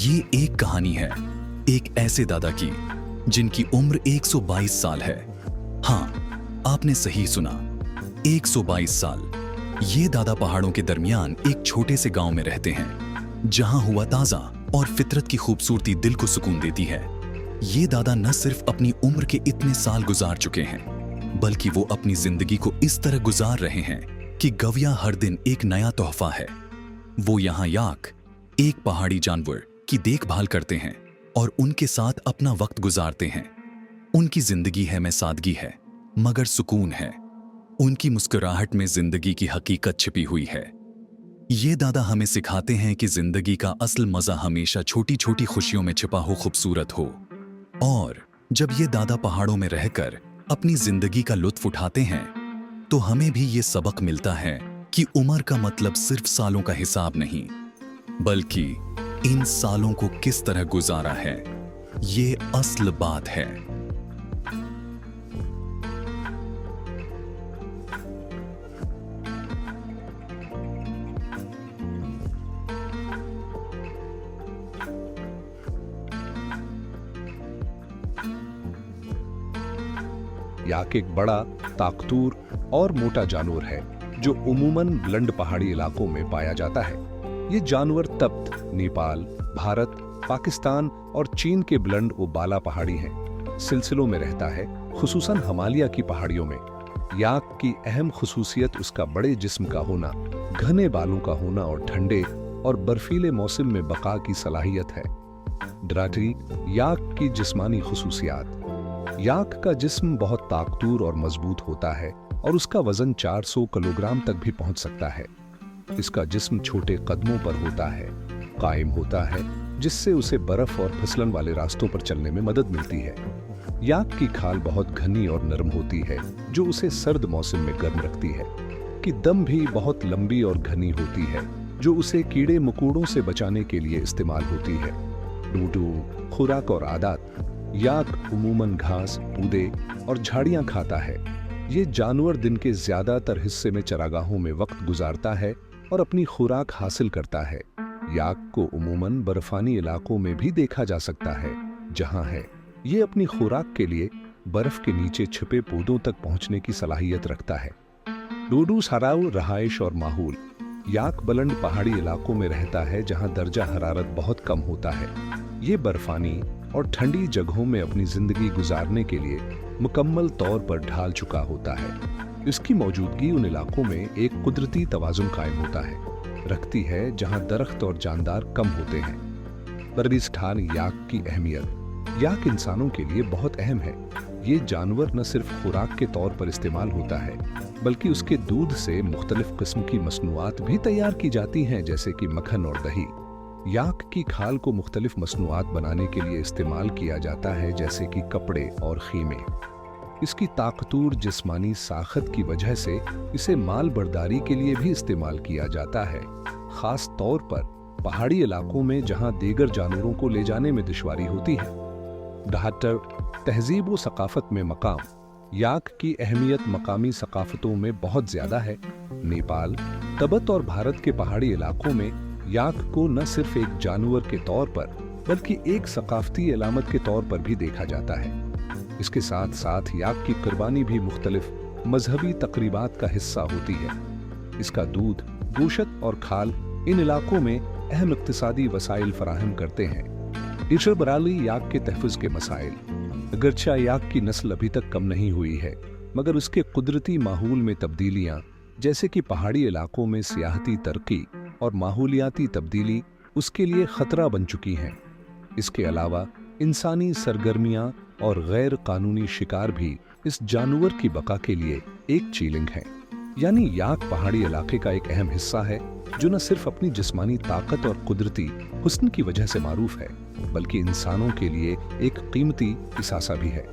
ये एक कहानी है एक ऐसे दादा की जिनकी उम्र 122 साल है। हाँ, आपने सही सुना, 122 साल। ये दादा पहाड़ों के दरमियान एक छोटे से गांव में रहते हैं, जहां हुआ ताजा और फितरत की खूबसूरती दिल को सुकून देती है। ये दादा न सिर्फ अपनी उम्र के इतने साल गुजार चुके हैं, बल्कि वो अपनी जिंदगी को इस तरह गुजार रहे हैं कि गविया हर दिन एक नया तोहफा है। वो यहाँ याक, एक पहाड़ी जानवर की देखभाल करते हैं और उनके साथ अपना वक्त गुजारते हैं। उनकी जिंदगी है में सादगी है, मगर सुकून है। उनकी मुस्कुराहट में जिंदगी की हकीकत छिपी हुई है। ये दादा हमें सिखाते हैं कि जिंदगी का असल मजा हमेशा छोटी छोटी खुशियों में छिपा हो, खूबसूरत हो। और जब ये दादा पहाड़ों में रहकर अपनी जिंदगी का लुत्फ उठाते हैं, तो हमें भी ये सबक मिलता है कि उम्र का मतलब सिर्फ सालों का हिसाब नहीं, बल्कि इन सालों को किस तरह गुजारा है, ये असल बात है। याक एक बड़ा, ताकतूर और मोटा जानवर है जो उमूमन बुलंद पहाड़ी इलाकों में पाया जाता है। ये जानवर तप्त नेपाल, भारत, पाकिस्तान और चीन के बुलंद व बाला पहाड़ी हैं सिलसिलों में रहता है, खुसूसन हिमालय की पहाड़ियों में। याक की अहम खुसूसियत उसका बड़े जिस्म का होना, घने बालों का होना और ठंडे और बर्फीले मौसम में बका की सलाहियत है। डराटी याक की जिस्मानी खुसूसियात। याक का जिस्म बहुत ताकतूर और मजबूत होता है और उसका वजन 400 किलोग्राम तक भी पहुंच सकता है। इसका जिस्म छोटे कदमों पर होता है, कायम होता है, जिससे उसे बर्फ और फिसलन वाले रास्तों पर चलने में मदद मिलती है। याक की खाल बहुत घनी और नरम होती है, जो उसे सर्द मौसम में गर्म रखती है। कि दम भी बहुत लंबी और घनी होती है, जो उसे कीड़े मकोड़ों से बचाने के लिए इस्तेमाल होती है। डूडू, खुराक और आदत। याक उमूमन घास, पौधे और झाड़ियां खाता है। ये जानवर दिन के ज्यादातर हिस्से में चरागाहों में वक्त गुजारता है और अपनी खुराक हासिल करता है। याक को उमूमन बर्फानी इलाकों में भी देखा जा सकता है, जहां है ये अपनी खुराक के लिए बर्फ के नीचे छिपे पौधों तक पहुंचने की सलाहियत रखता है। डोडू सराउ रहाइश और माहौल। याक बुलंद पहाड़ी इलाकों में रहता है जहां दर्जा हरारत बहुत कम होता है। ये बर्फानी और ठंडी जगहों में अपनी जिंदगी गुजारने के लिए मुकम्मल तौर पर ढाल चुका होता है। इसकी मौजूदगी उन इलाकों में एक कुदरती तवाजुन कायम होता है रखती है जहां दरख्त और जानदार कम होते हैं। बर्दिस्तान याक की अहमियत। याक इंसानों के लिए बहुत अहम है। ये जानवर न सिर्फ खुराक के तौर पर इस्तेमाल होता है, बल्कि उसके दूध से मुख्तलिफ किस्म की मसनूआत भी तैयार की जाती हैं, जैसे कि मक्खन और दही। याक की खाल को मुख्तलिफ मसनूआत बनाने के लिए इस्तेमाल किया जाता है, जैसे कि कपड़े और खीमे। इसकी ताकतूर जिस्मानी साखत की वजह से इसे माल बर्दारी के लिए भी इस्तेमाल किया जाता है, खास तौर पर पहाड़ी इलाकों में जहां दीगर जानवरों को ले जाने में दुश्वारी होती है। डहाटर तहजीब व सकाफत में मकाम। याक की अहमियत मकामी सकाफतों में बहुत ज्यादा है। नेपाल, तिब्बत और भारत के पहाड़ी इलाकों में याक को न सिर्फ एक जानवर के तौर पर, बल्कि एक सकाफती अलामत के तौर पर भी देखा जाता है। इसके साथ साथ याक की कुर्बानी भी मुख्तलिफ मजहबी तकरीबात का हिस्सा होती है। इसका दूध, गोशत और खाल इन इलाकों में अहम इक्तिसादी वसाइल फराहम करते हैं। इर्शल बराली याक के तहफ़्फ़ुज़ के मसाइल। अगरचा याक की नस्ल अभी तक कम नहीं हुई है, मगर उसके कुदरती माहौल में तब्दीलियां, जैसे कि पहाड़ी इलाकों में सियाहती तरक्की और माहौलियाती तब्दीली उसके लिए खतरा बन चुकी हैं। इसके अलावा इंसानी सरगर्मियां और गैर कानूनी शिकार भी इस जानवर की बका के लिए एक चैलेंज है। यानी याक पहाड़ी इलाके का एक अहम हिस्सा है, जो न सिर्फ अपनी जिस्मानी ताकत और कुदरती हुस्न की वजह से मारूफ है, बल्कि इंसानों के लिए एक कीमती इसासा भी है।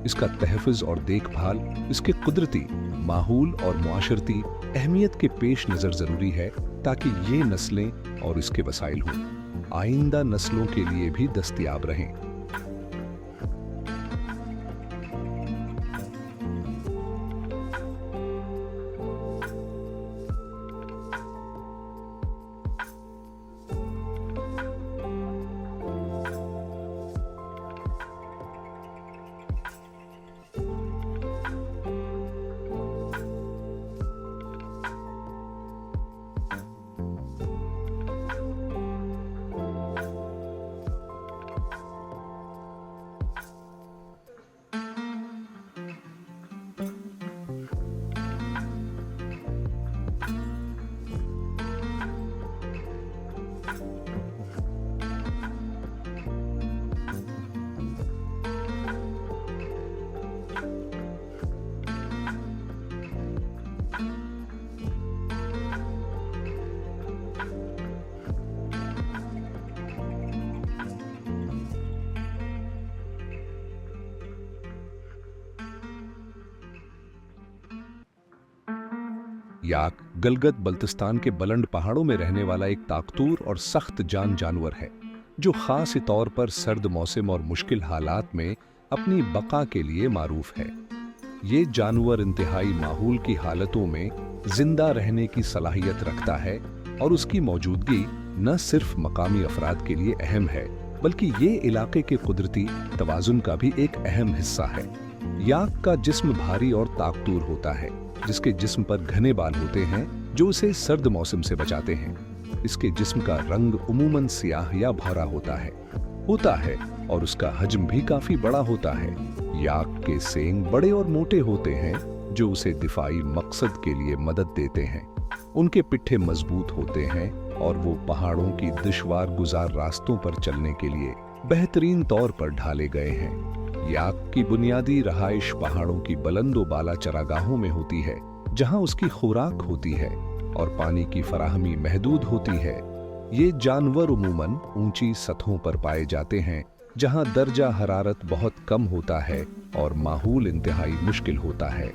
इसका तहफ़्फ़ुज़ और देखभाल इसके कुदरती माहौल और मुआशरती अहमियत के पेश नज़र ज़रूरी है, ताकि ये नस्लें और इसके वसाइल हों आइंदा नस्लों के लिए भी दस्तयाब रहें। याक गलगत बल्तिस्तान के बुलंद पहाड़ों में रहने वाला एक ताकतूर और सख्त जान जानवर है, जो खास तौर पर सर्द मौसम और मुश्किल हालात में अपनी बका के लिए मारूफ है। ये जानवर इंतहाई माहौल की हालतों में जिंदा रहने की सलाहियत रखता है और उसकी मौजूदगी न सिर्फ मकामी अफराद के लिए अहम है, बल्कि ये इलाके के कुदरती तवाजुन का भी एक अहम हिस्सा है। याक का जिस्म भारी और ताकतूर होता है, जिसके जिस्म पर घने बाल होते हैं जो उसे सर्द मौसम से बचाते हैं। इसके जिस्म का रंग उमूमन सियाह या भूरा होता है और उसका हजम भी काफी बड़ा होता है। याक के सींग बड़े और मोटे होते हैं जो उसे दिफाई मकसद के लिए मदद देते हैं। उनके पिट्ठे मजबूत होते हैं और वो पहाड़ों की दुश्वार गुजार रास्तों पर चलने के लिए बेहतरीन तौर पर ढाले गए हैं। याक की बुनियादी रहाइश पहाड़ों की बुलंदो बाला चरागाहों में होती है, जहां उसकी खुराक होती है और पानी की फराहमी महदूद होती है। ये जानवर उमूमन ऊंची सतहों पर पाए जाते हैं, जहां दर्जा हरारत बहुत कम होता है और माहौल इंतहाई मुश्किल होता है।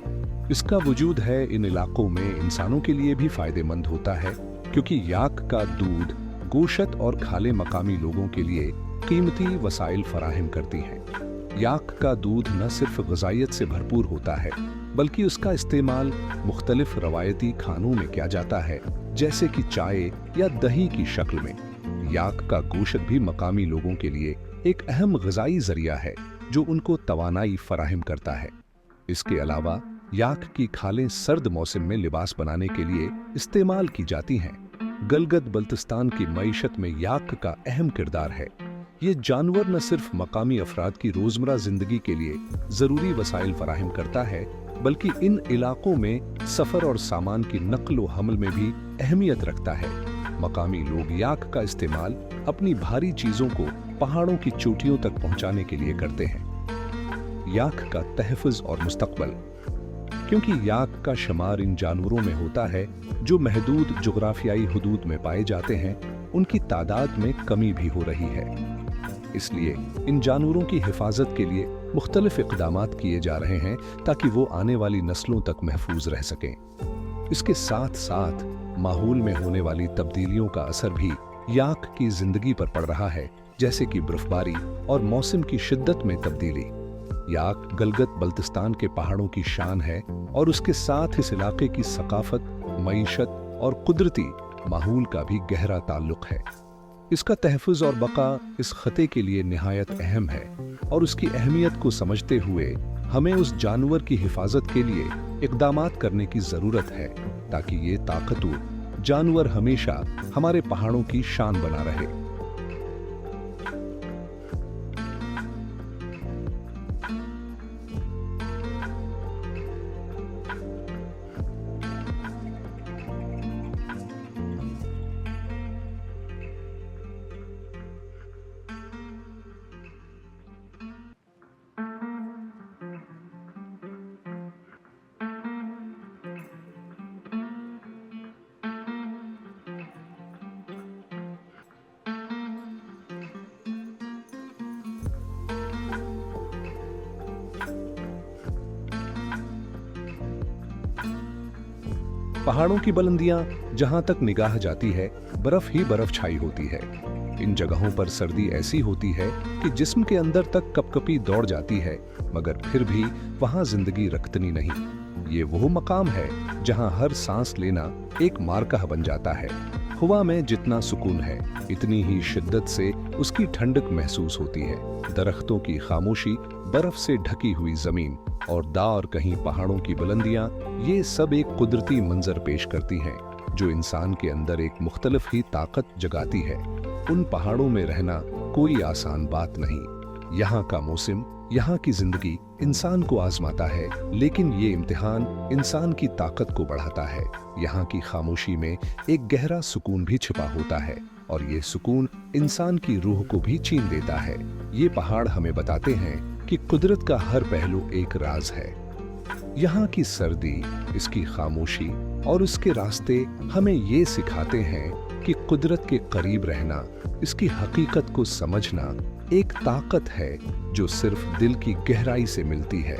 इसका वजूद है इन इलाकों में इंसानों के लिए भी फायदेमंद होता है, क्योंकि याक का दूध, गोशत और खाले मकामी लोगों के लिए कीमती वसाइल फराहम करती हैं। याक का दूध न सिर्फ ग़िज़ाइयत से भरपूर होता है, बल्कि उसका इस्तेमाल मुख्तलिफ रवायती खानों में किया जाता है, जैसे कि चाय या दही की शक्ल में। याक का गोश्त भी मकामी लोगों के लिए एक अहम ग़िज़ाई ज़रिया है, जो उनको तवानाई फराहम करता है। इसके अलावा याक की खालें सर्द मौसम में लिबास बनाने के लिए इस्तेमाल की जाती हैं। गलगत बल्तिस्तान की मईशत में याक का अहम किरदार है। ये जानवर न सिर्फ मकामी अफराद की रोजमर्रा जिंदगी के लिए जरूरी वसाइल फराहम करता है, बल्कि इन इलाकों में सफर और सामान की नक्ल व हमल में भी अहमियत रखता है। मकामी लोग याक का इस्तेमाल अपनी भारी चीजों को पहाड़ों की चोटियों तक पहुंचाने के लिए करते हैं। याक का तहफ़्फ़ुज़ और मुस्तक़बल। क्योंकि याक का शुमार इन जानवरों में होता है जो महदूद जुग़राफ़ियाई हुदूद में पाए जाते हैं, उनकी तादाद में कमी भी हो रही है। इसलिए इन जानवरों की हिफाजत के लिए मुख्तलिफ इक़दामात किए जा रहे हैं, ताकि वो आने वाली नस्लों तक महफूज रह सकें। इसके साथ साथ माहौल में होने वाली तब्दीलियों का असर भी याक की जिंदगी पर पड़ रहा है, जैसे कि बर्फबारी और मौसम की शिद्दत में तब्दीली। याक गलगत बल्तिस्तान के पहाड़ों की शान है और उसके साथ इस इलाके की सकाफत, मईशत और कुदरती माहौल का भी गहरा ताल्लुक है। इसका तहफ़्फ़ुज़ और बका इस खते के लिए निहायत अहम है, और उसकी अहमियत को समझते हुए हमें उस जानवर की हिफाजत के लिए इक़दामात करने की ज़रूरत है, ताकि ये ताकतवर जानवर हमेशा हमारे पहाड़ों की शान बना रहे। पहाड़ों की बुलंदियां जहां तक निगाह जाती है, बर्फ ही बर्फ छाई होती है। इन जगहों पर सर्दी ऐसी होती है कि जिस्म के अंदर तक कपकपी दौड़ जाती है, मगर फिर भी वहां जिंदगी रखतनी नहीं। ये वो मकाम है जहां हर सांस लेना एक मारकाह बन जाता है। हवा में जितना सुकून है, इतनी ही शिद्दत से उसकी ठंडक महसूस होती है। दरख्तों की खामोशी, बर्फ से ढकी हुई जमीन और दार कहीं पहाड़ों की बुलंदियां, ये सब एक कुदरती मंजर पेश करती हैं, जो इंसान के अंदर एक मुख्तलिफ ही ताकत जगाती है। उन पहाड़ों में रहना कोई आसान बात नहीं। यहाँ का मौसम, यहाँ की जिंदगी इंसान को आजमाता है, लेकिन ये इम्तिहान इंसान की ताकत को बढ़ाता है। यहाँ की खामोशी में एक गहरा सुकून भी छिपा होता है, और ये सुकून इंसान की रूह को भी छीन देता है। ये पहाड़ हमें बताते हैं कि कुदरत का हर पहलू एक राज है। यहाँ की सर्दी, इसकी खामोशी और उसके रास्ते हमें ये सिखाते हैं कि कुदरत के करीब रहना, इसकी हकीकत को समझना एक ताकत है जो सिर्फ दिल की गहराई से मिलती है।